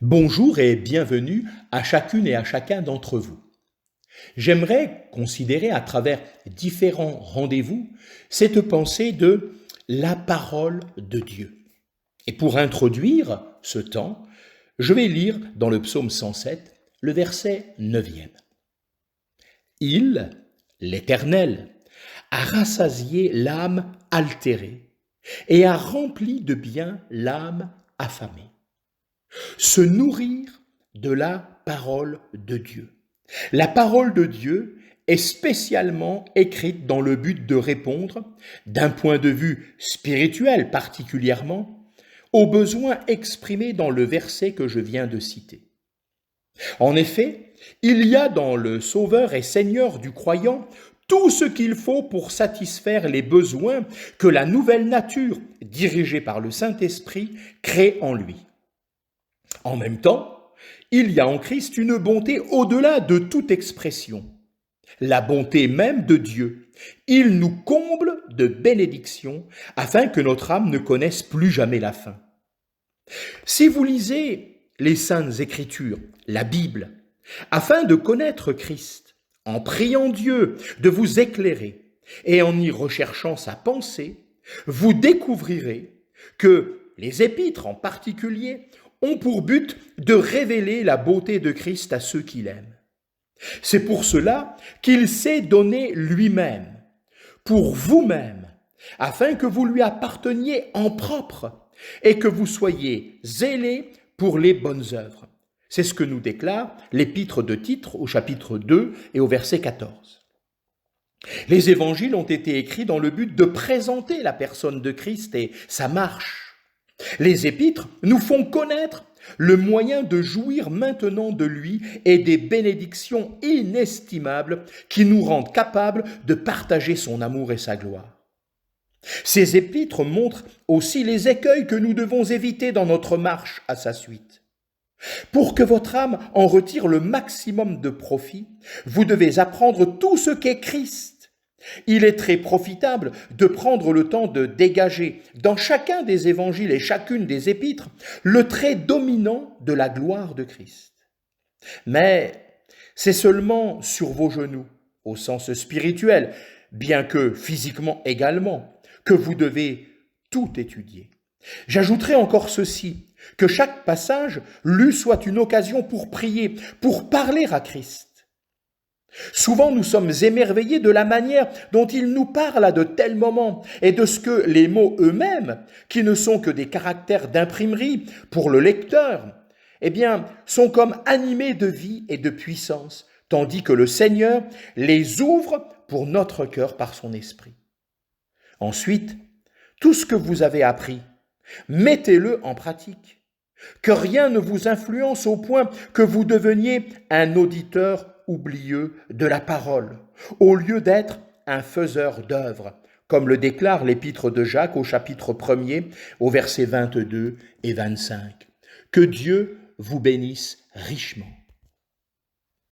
Bonjour et bienvenue à chacune et à chacun d'entre vous. J'aimerais considérer à travers différents rendez-vous cette pensée de la parole de Dieu. Et pour introduire ce temps, je vais lire dans le psaume 107 le verset 9e. Il, l'Éternel, a rassasié l'âme altérée et a rempli de bien l'âme affamée. Se nourrir de la parole de Dieu. La parole de Dieu est spécialement écrite dans le but de répondre, d'un point de vue spirituel particulièrement, aux besoins exprimés dans le verset que je viens de citer. En effet, il y a dans le Sauveur et Seigneur du croyant tout ce qu'il faut pour satisfaire les besoins que la nouvelle nature, dirigée par le Saint-Esprit, crée en lui. En même temps, il y a en Christ une bonté au-delà de toute expression, la bonté même de Dieu. Il nous comble de bénédictions afin que notre âme ne connaisse plus jamais la fin. Si vous lisez les Saintes Écritures, la Bible, afin de connaître Christ, en priant Dieu de vous éclairer et en y recherchant sa pensée, vous découvrirez que les épîtres en particulier ont pour but de révéler la beauté de Christ à ceux qu'il aime. C'est pour cela qu'il s'est donné lui-même, pour vous-même, afin que vous lui apparteniez en propre et que vous soyez zélés pour les bonnes œuvres. C'est ce que nous déclare l'épître de Tite au chapitre 2 et au verset 14. Les évangiles ont été écrits dans le but de présenter la personne de Christ et sa marche. Les épîtres nous font connaître le moyen de jouir maintenant de lui et des bénédictions inestimables qui nous rendent capables de partager son amour et sa gloire. Ces épîtres montrent aussi les écueils que nous devons éviter dans notre marche à sa suite. Pour que votre âme en retire le maximum de profit, vous devez apprendre tout ce qu'est Christ. Il est très profitable de prendre le temps de dégager dans chacun des évangiles et chacune des épîtres le trait dominant de la gloire de Christ. Mais c'est seulement sur vos genoux, au sens spirituel, bien que physiquement également, que vous devez tout étudier. J'ajouterai encore ceci, que chaque passage lu soit une occasion pour prier, pour parler à Christ. Souvent, nous sommes émerveillés de la manière dont il nous parle à de tels moments et de ce que les mots eux-mêmes, qui ne sont que des caractères d'imprimerie pour le lecteur, sont comme animés de vie et de puissance, tandis que le Seigneur les ouvre pour notre cœur par son esprit. Ensuite, tout ce que vous avez appris, mettez-le en pratique. Que rien ne vous influence au point que vous deveniez un auditeur oublieux de la parole, au lieu d'être un faiseur d'œuvres, comme le déclare l'épître de Jacques au chapitre 1er, au versets 22 et 25. Que Dieu vous bénisse richement.